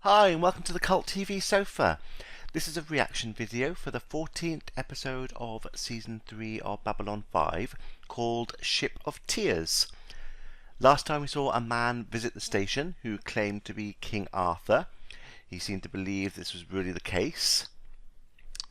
Hi and welcome to the Cult TV Sofa. This is a reaction video for the 14th episode of Season 3 of Babylon 5 called Ship of Tears. Last time we saw a man visit the station who claimed to be King Arthur. He seemed to believe this was really the case.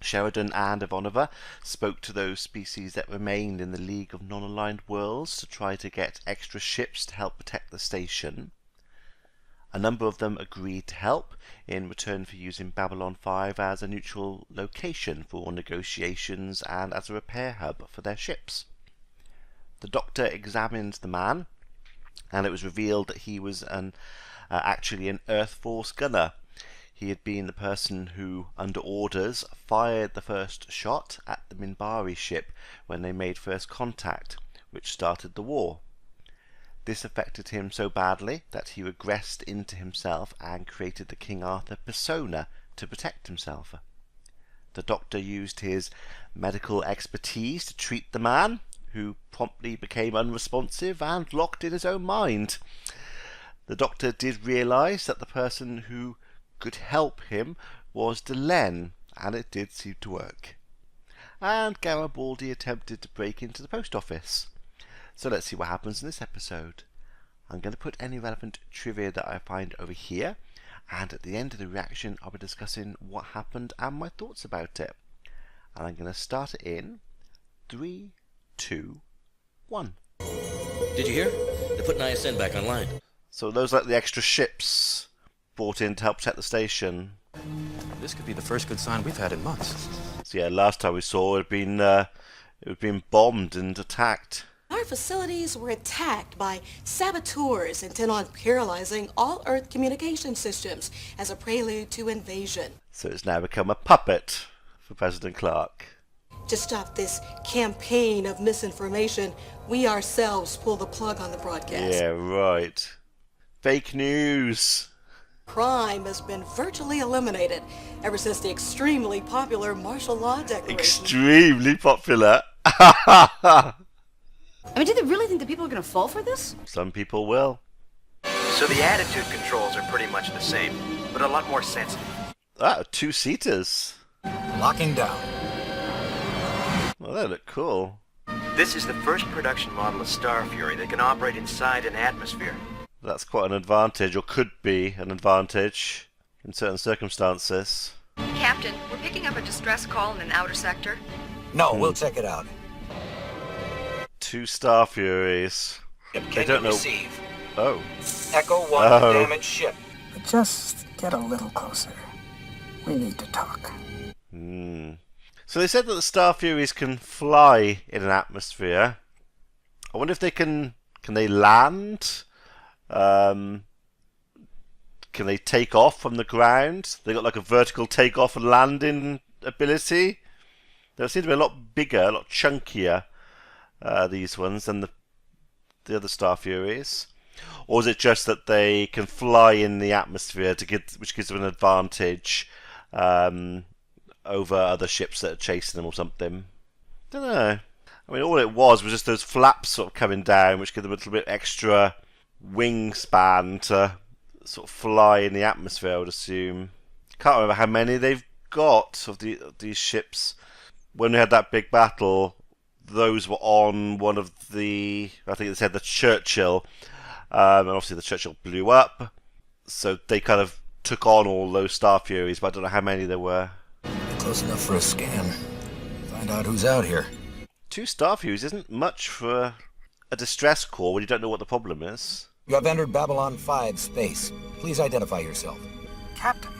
Sheridan and Ivanova spoke to those species that remained in the League of Non-Aligned Worlds to try to get extra ships to help protect the station. A number of them agreed to help in return for using Babylon 5 as a neutral location for negotiations and as a repair hub for their ships. The Doctor examined the man, and it was revealed that he was actually an Earth Force gunner. He had been the person who, under orders, fired the first shot at the Minbari ship when they made first contact, which started the war. This affected him so badly that he regressed into himself and created the King Arthur persona to protect himself. The Doctor used his medical expertise to treat the man, who promptly became unresponsive and locked in his own mind. The Doctor did realise that the person who could help him was Delenn, and it did seem to work. And Garibaldi attempted to break into the post office. So let's see what happens in this episode. I'm going to put any relevant trivia that I find over here, and at the end of the reaction I'll be discussing what happened and my thoughts about it. And I'm going to start it in 3, 2, 1. Did you hear? They're putting ISN back online. So those are like the extra ships brought in to help protect the station. This could be the first good sign we've had in months. So yeah, last time we saw it had been bombed and attacked. Our facilities were attacked by saboteurs intent on paralyzing all Earth communication systems as a prelude to invasion. So it's now become a puppet for President Clark. To stop this campaign of misinformation, we ourselves pulled the plug on the broadcast. Yeah, right. Fake news. Crime has been virtually eliminated ever since the extremely popular martial law declaration. Extremely popular. I mean, do they really think that people are going to fall for this? Some people will. So the attitude controls are pretty much the same, but a lot more sensitive. Ah, 2-seaters. Locking down. Well, they look cool. This is the first production model of Star Fury that can operate inside an atmosphere. That's quite an advantage, or could be an advantage, in certain circumstances. Captain, we're picking up a distress call in an outer sector. No, we'll check it out. 2 Star Furies. They don't know. Receive. Oh. Echo 1 damaged ship. Just get a little closer. We need to talk. So they said that the Star Furies can fly in an atmosphere. I wonder if they can they land? Can they take off from the ground? They got like a vertical takeoff and landing ability. They seem to be a lot bigger, a lot chunkier, these ones, than the other Star Furies. Or is it just that they can fly in the atmosphere which gives them an advantage over other ships that are chasing them or something? Don't know. I mean, all it was just those flaps sort of coming down, which give them a little bit extra wingspan to sort of fly in the atmosphere, I would assume. Can't remember how many they've got of these ships. When we had that big battle, those were on one of the, I think they said the Churchill, and obviously the Churchill blew up, so they kind of took on all those Star Furies, but I don't know how many there were. Close enough for a scan. Find out who's out here. 2 Star Furies isn't much for a distress call when you don't know what the problem is. You have entered Babylon 5 space. Please identify yourself. Captain,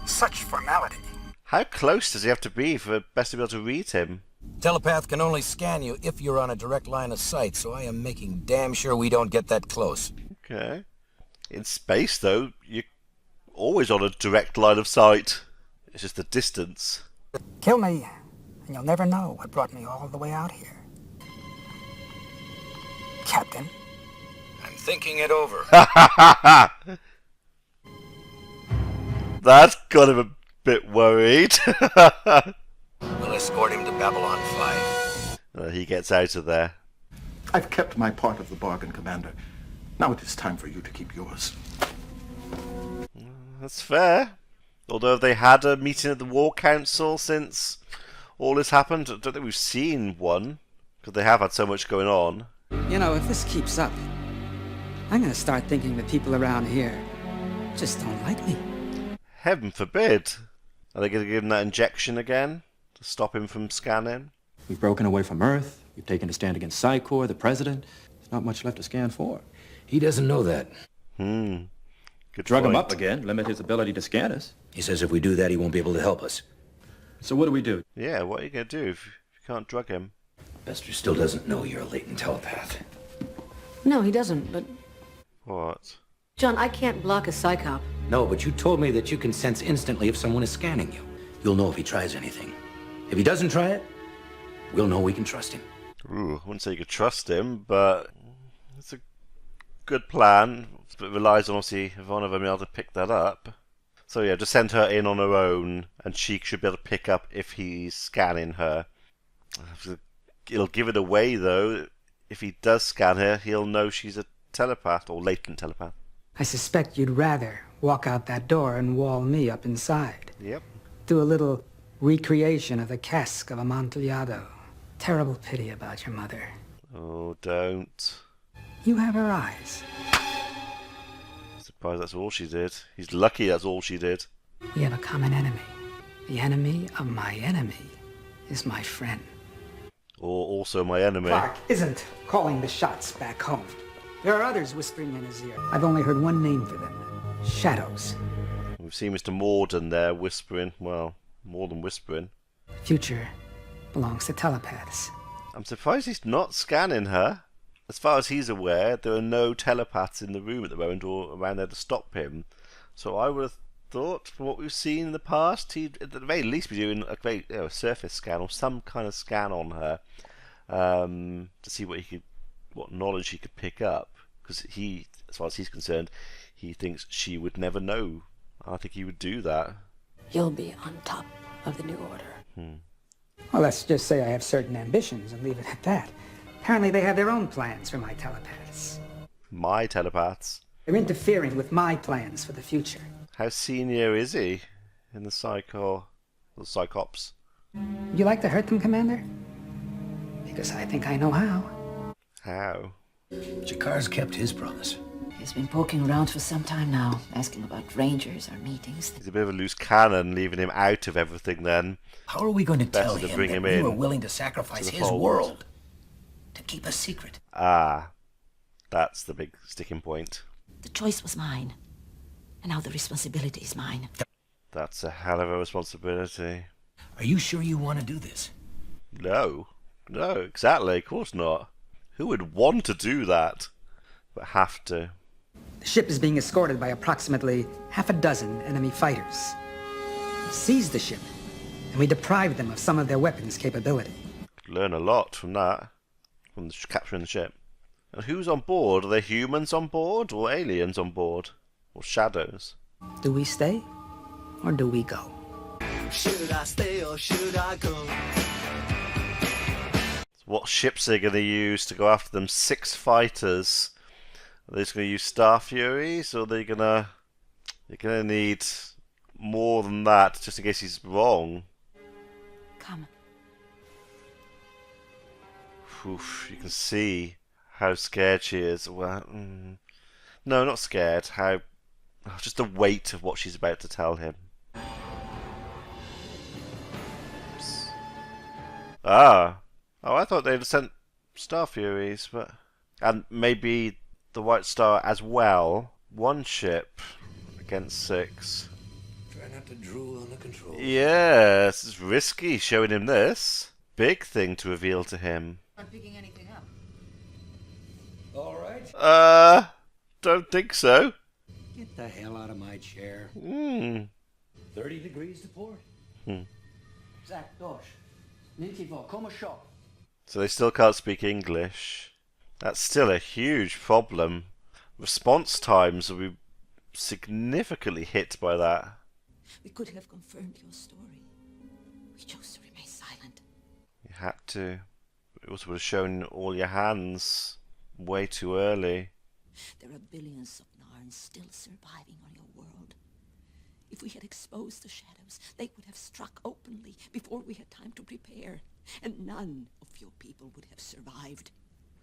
such formality. How close does he have to be for best to be able to read him? Telepath can only scan you if you're on a direct line of sight, so I am making damn sure we don't get that close. Okay. In space, though, you're always on a direct line of sight. It's just the distance. Kill me, and you'll never know what brought me all the way out here. Captain. I'm thinking it over. That's got him a bit worried. We'll escort him to Babylon 5. He gets out of there. I've kept my part of the bargain, Commander. Now it is time for you to keep yours. That's fair. Although they had a meeting at the War Council since all this happened. I don't think we've seen one, because they have had so much going on. You know, if this keeps up, I'm gonna start thinking that people around here just don't like me. Heaven forbid. Are they going to give him that injection again to stop him from scanning? We've broken away from Earth. We've taken a stand against Psychor, the president. There's not much left to scan for. He doesn't know that. Good Drug him point. up again, limit his ability to scan us. He says if we do that, he won't be able to help us. So what do we do? Yeah, what are you going to do if you can't drug him? Bester still doesn't know you're a latent telepath. No, he doesn't, but... What? John, I can't block a psychop. No, but you told me that you can sense instantly if someone is scanning you. You'll know if he tries anything. If he doesn't try it, we'll know we can trust him. Ooh, I wouldn't say you could trust him, but it's a good plan. But it relies on, obviously, if one of them being able to pick that up. So yeah, just send her in on her own, and she should be able to pick up if he's scanning her. It'll give it away, though. If he does scan her, he'll know she's a telepath, or latent telepath. I suspect you'd rather walk out that door and wall me up inside. Yep. Do a little recreation of the cask of Amontillado. Terrible pity about your mother. Oh, don't. You have her eyes. Surprised that's all she did. He's lucky that's all she did. We have a common enemy. The enemy of my enemy is my friend. Or also my enemy. Clark isn't calling the shots back home. There are others whispering in his ear. I've only heard one name for them. Shadows. We've seen Mr. Morden there whispering. Well, more than whispering. Future belongs to telepaths. I'm surprised he's not scanning her. As far as he's aware, there are no telepaths in the room at the moment or around there to stop him. So I would have thought, from what we've seen in the past, he'd at the very least be doing a surface scan or some kind of scan on her to see what knowledge he could pick up. Because he, as far as he's concerned, he thinks she would never know. I think he would do that. You'll be on top of the new order. Well, let's just say I have certain ambitions and leave it at that. Apparently they have their own plans for my telepaths. My telepaths? They're interfering with my plans for the future. How senior is he in the Psychops? You like to hurt them, Commander? Because I think I know how. How? Jakar's kept his promise. He's been poking around for some time now, asking about rangers or meetings. He's a bit of a loose cannon, leaving him out of everything then. How are we going to tell Better to him bring that him we in were willing to sacrifice to the his fold. world to keep a secret? Ah, that's the big sticking point. The choice was mine, and now the responsibility is mine. That's a hell of a responsibility. Are you sure you want to do this? No, exactly, of course not. Who would want to do that, but have to? The ship is being escorted by approximately half a dozen enemy fighters. We seized the ship, and we deprived them of some of their weapons capability. Could learn a lot from that, from capturing the ship. And who's on board? Are there humans on board, or aliens on board, or shadows? Do we stay, or do we go? Should I stay or should I go? What ships are they going to use to go after them? 6 fighters. Are they just going to use Star Furies, or are they going to? They're going to need more than that, just in case he's wrong. Come. Oof, you can see how scared she is. Well, no, not scared. How just the weight of what she's about to tell him. Oops. Oh, I thought they'd sent Star Furies, but and maybe the White Star as well. 1 ship against 6. Try not to drool on the controls. Yes, it's risky showing him this. Big thing to reveal to him. Not picking anything up. All right. Don't think so. Get the hell out of my chair. 30 degrees to port. Zach, Dosh. Nintivo, come shop. So they still can't speak English. That's still a huge problem. Response times will be significantly hit by that. We could have confirmed your story. We chose to remain silent. You had to. It also would have shown all your hands way too early. There are billions of Narns still surviving on your world. If we had exposed the shadows, they would have struck openly before we had time to prepare, and none of your people would have survived.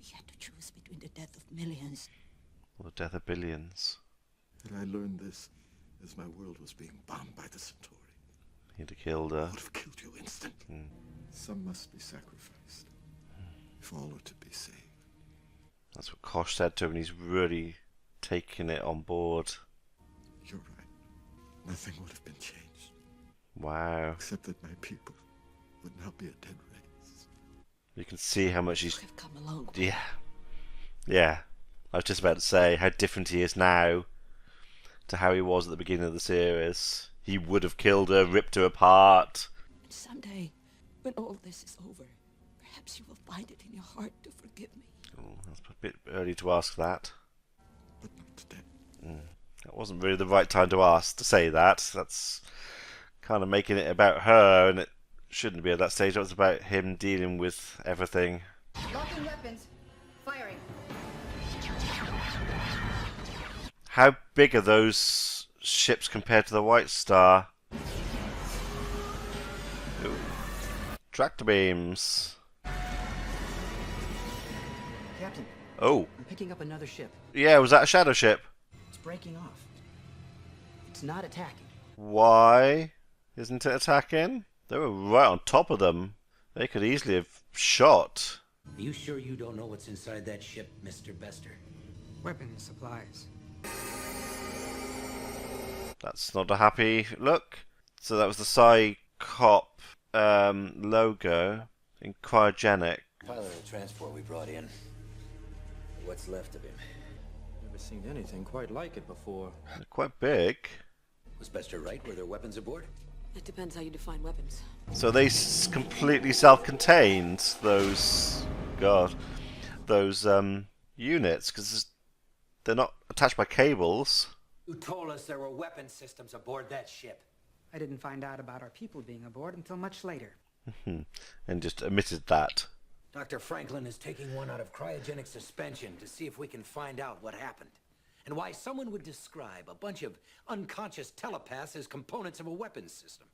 We had to choose between the death of millions or the death of billions. And I learned this as my world was being bombed by the Centauri. He'd have killed her. I would have killed you instantly. Some must be sacrificed if all are to be saved. That's what Kosh said to him, and he's really taking it on board. You're right. Nothing would have been changed. Wow. Except that my people would now be a dead race. You can see how much he's... have come a long way. Yeah. Yeah. I was just about to say how different he is now to how he was at the beginning of the series. He would have killed her, ripped her apart. And someday, when all this is over, perhaps you will find it in your heart to forgive me. Oh, that's a bit early to ask that. But not today. That wasn't really the right time to ask, to say that. That's kind of making it about her, and it shouldn't be at that stage. It was about him dealing with everything. Locking weapons. Firing. How big are those ships compared to the White Star? Ooh. Tractor beams. Captain, Oh. I'm picking up another ship. Yeah, was that a shadow ship? It's breaking off. It's not attacking. Why isn't it attacking? They were right on top of them. They could easily have shot. Are you sure you don't know what's inside that ship, Mr. Bester? Weapons, supplies. That's not a happy look. So that was the Psy-Cop logo in cryogenic. Pilot of the transport we brought in. What's left of him? Never seen anything quite like it before. They're quite big. Was Bester right? Were there weapons aboard? It depends how you define weapons. So they completely self-contained, those... God. Those units, because they're not attached by cables. You told us there were weapon systems aboard that ship. I didn't find out about our people being aboard until much later. And just omitted that. Dr. Franklin is taking one out of cryogenic suspension to see if we can find out what happened. And why someone would describe a bunch of unconscious telepaths as components of a weapons system.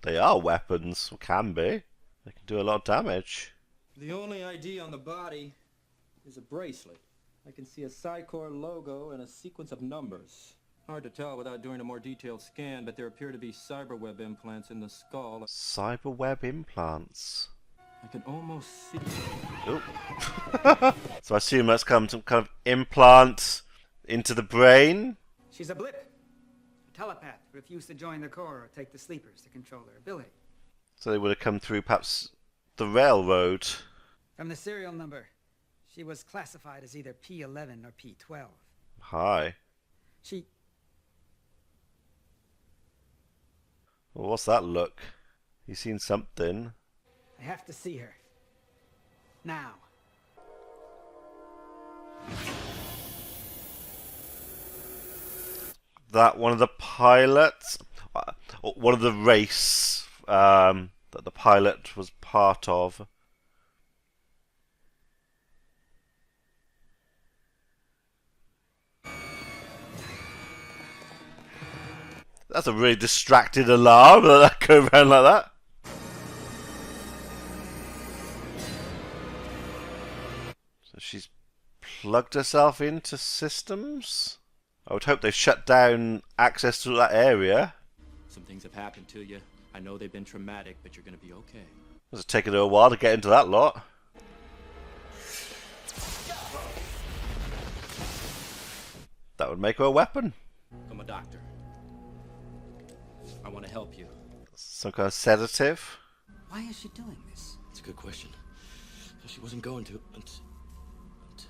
They are weapons, or can be. They can do a lot of damage. The only ID on the body is a bracelet. I can see a Psycor logo and a sequence of numbers. Hard to tell without doing a more detailed scan, but there appear to be cyberweb implants in the skull. Cyberweb implants. I can almost see... Oh. So I assume that's come some kind of implant into the brain? She's a blip. A telepath who refused to join the Corps or take the sleepers to control their ability. So they would have come through perhaps the railroad. From the serial number, she was classified as either P11 or P12. Hi. She... Well, what's that look? You seen something? I have to see her. Now. That one of the pilots, one of the race that the pilot was part of. That's a really distracted alarm that go around like that. So she's plugged herself into systems. I would hope they've shut down access to that area. Some things have happened to you. I know they've been traumatic, but you're gonna be okay. It's taken her a while to get into that lot. That would make her a weapon. I'm a doctor. I want to help you. Some kind of sedative. Why is she doing this? That's a good question. She wasn't going to until...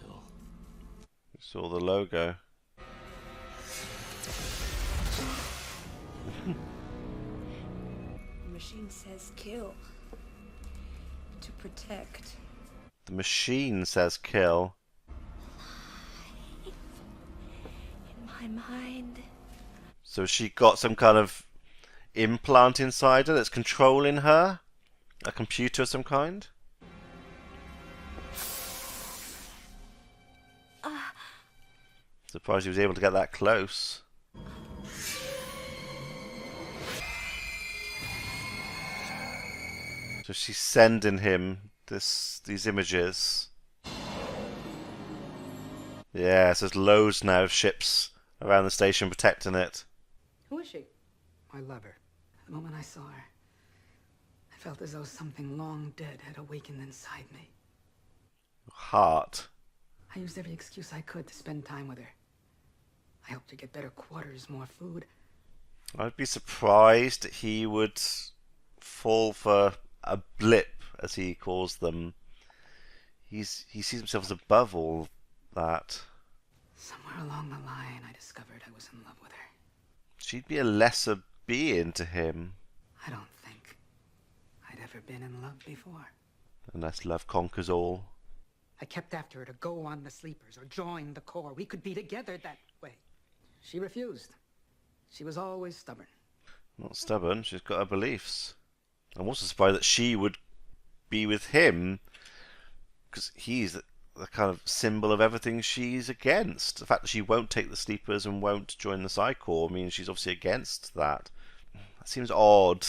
You saw the logo. The machine says kill. To protect. The machine says kill. In my mind. So she got some kind of implant inside her that's controlling her? A computer of some kind? Surprised he was able to get that close. So she's sending him these images. Yeah, so there's loads now of ships around the station protecting it. Who is she? My lover. The moment I saw her, I felt as though something long dead had awakened inside me. Heart. I used every excuse I could to spend time with her. I helped her get better quarters, more food. I'd be surprised he would fall for a blip, as he calls them. He sees himself as above all that. Somewhere along the line, I discovered I was in love with her. She'd be a lesser being to him. I don't think I'd ever been in love before. Unless love conquers all. I kept after her to go on the sleepers or join the Corps. We could be together that way. She refused. She was always stubborn. Not stubborn, she's got her beliefs. I'm also surprised that she would be with him, because he's the kind of symbol of everything she's against. The fact that she won't take the sleepers and won't join the Psi Corps means she's obviously against that. That seems odd.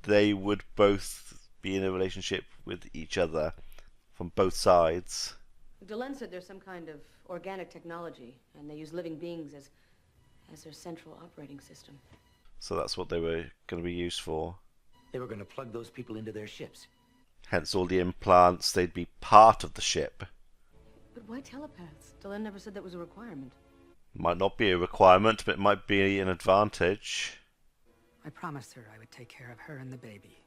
They would both be in a relationship with each other from both sides. Delenn said there's some kind of organic technology, and they use living beings as their central operating system. So that's what they were going to be used for. They were going to plug those people into their ships. Hence all the implants, they'd be part of the ship. But why telepaths? Delenn never said that was a requirement. Might not be a requirement, but it might be an advantage. I promised her I would take care of her and the baby.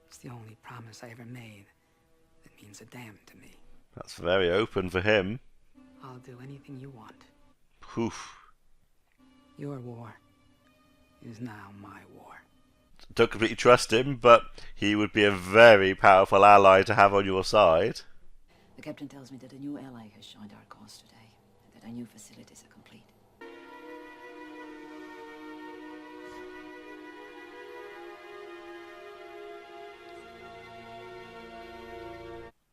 It's the only promise I ever made that means a damn to me. That's very open for him. I'll do anything you want. Poof. Your war is now my war. Don't completely trust him, but he would be a very powerful ally to have on your side. The captain tells me that a new ally has joined our cause today, and that our new facilities are complete.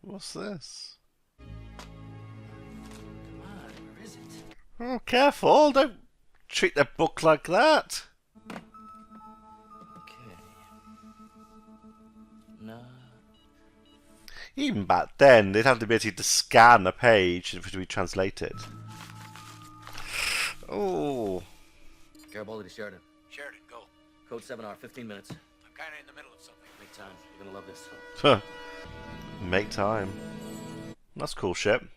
What's this? Come on, where is it? Oh, careful! Don't treat the book like that. Okay. No. Even back then, they'd have the ability to scan a page for it to be translated. Oh. Garibaldi to Sheridan. Sheridan, go. Code 7R, 15 minutes. I'm kind of in the middle of something. Make time. You're gonna love this. Make time. That's a cool ship.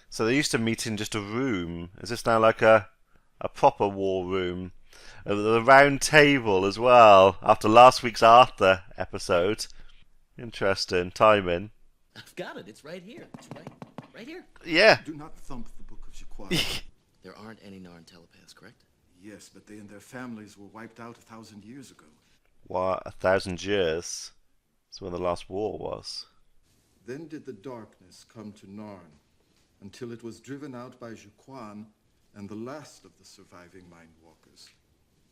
So they used to meet in just a room. Is this now like a proper war room? The round table as well, after last week's Arthur episode. Interesting. Timing. I've got it. It's right here. It's right here. Yeah. Do not thump the Book of Jiquan. There aren't any Narn telepaths, correct? Yes, but they and their families were wiped out 1,000 years ago. What, 1,000 years? That's when the last war was. Then did the darkness come to Narn, until it was driven out by Jiquan and the last of the surviving Mindwalkers.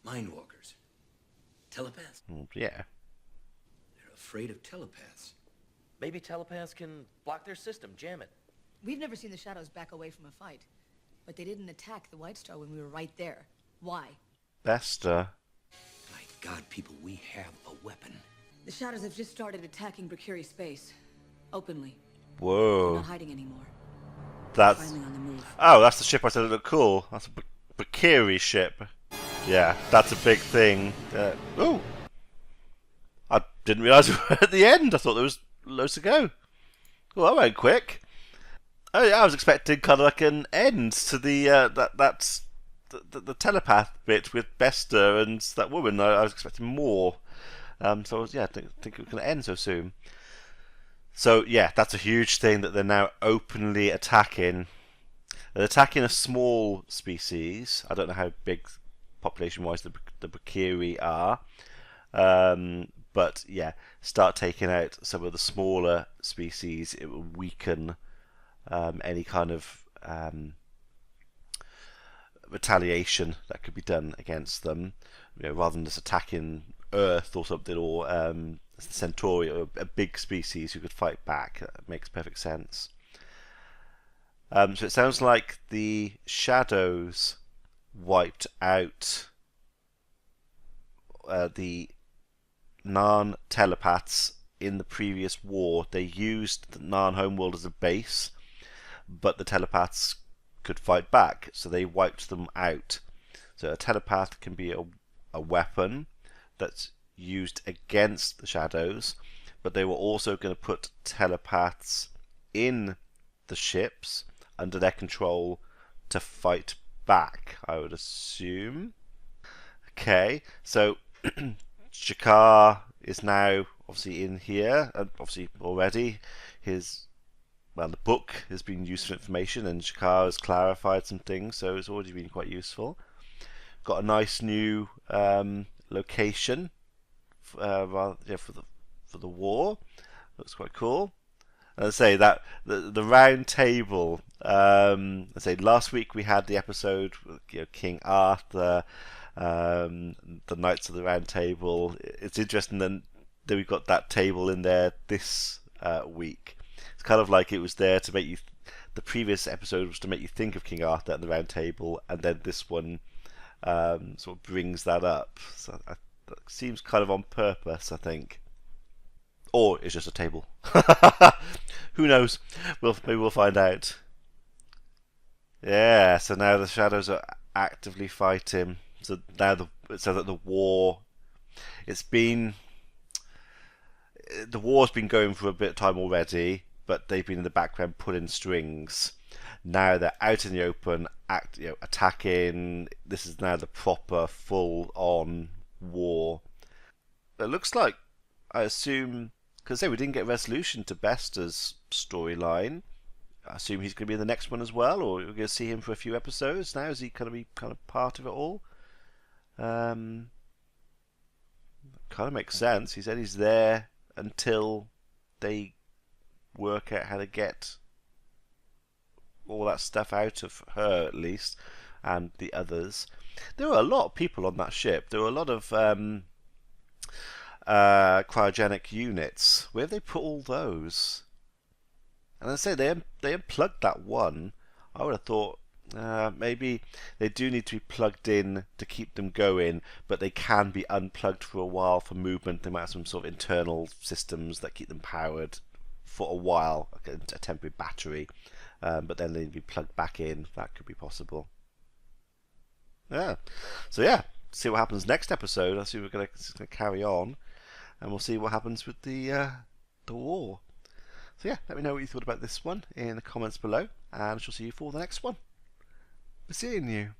Mindwalkers? Telepaths? Yeah. They're afraid of telepaths. Maybe telepaths can block their system, jam it. We've never seen the Shadows back away from a fight. But they didn't attack the White Star when we were right there. Why? Bester. My God, people, we have a weapon. The Shadows have just started attacking Brakiri space. Openly. Whoa. They're not hiding anymore. That's... Finally on the move. Oh, that's the ship I said it looked cool. That's a Brakiri ship. Yeah, that's a big thing. Oh! I didn't realise we were at the end. I thought there was loads to go. Well, that went quick. Oh yeah, I was expecting kind of like an end to the the telepath bit with Bester and that woman. I was expecting more. So I was, I think it was going to end so soon. So yeah, that's a huge thing that they're now openly attacking. They're attacking a small species. I don't know how big population-wise the Brakiri are. But yeah, start taking out some of the smaller species. It will weaken any kind of retaliation that could be done against them, rather than just attacking Earth or something, or Centauri, or a big species who could fight back. That makes perfect sense. So it sounds like the Shadows wiped out the non-telepaths in the previous war. They used the Narn homeworld as a base, but the telepaths could fight back, so they wiped them out. So a telepath can be a weapon that's used against the shadows, but they were also going to put telepaths in the ships under their control to fight back, I would assume. Okay, so Shakar is now obviously in here, and obviously already the book has been used for information, and Shakar has clarified some things, so it's already been quite useful. Got a nice new location for the war. Looks quite cool. And I say that the round table. I say last week we had the episode with King Arthur, the Knights of the Round Table. It's interesting that we've got that table in there this week. It's kind of like it was there to make you. The previous episode was to make you think of King Arthur and the Round Table, and then this one sort of brings that up. So that seems kind of on purpose, I think. Or it's just a table. Who knows? Maybe we'll find out. Yeah, so now the shadows are actively fighting. So now that the war, the war's been going for a bit of time already, but they've been in the background pulling strings. Now they're out in the open, attacking. This is now the proper, full-on war. It looks like, I assume, because we didn't get resolution to Bester's storyline. I assume he's going to be in the next one as well, or we're going to see him for a few episodes now. Is he going to be kind of part of it all? Kind of makes sense. He said he's there until they work out how to get all that stuff out of her, at least, and the others. There were a lot of people on that ship. There were a lot of cryogenic units. Where have they put all those? And I say they unplugged that one. I would have thought maybe they do need to be plugged in to keep them going, but they can be unplugged for a while for movement. They might have some sort of internal systems that keep them powered for a while, like a temporary battery, but then they need to be plugged back in. That could be possible. Yeah. So yeah, see what happens next episode. I see we're going to carry on, and we'll see what happens with the war. So yeah, let me know what you thought about this one in the comments below, and I shall see you for the next one. Be seeing you.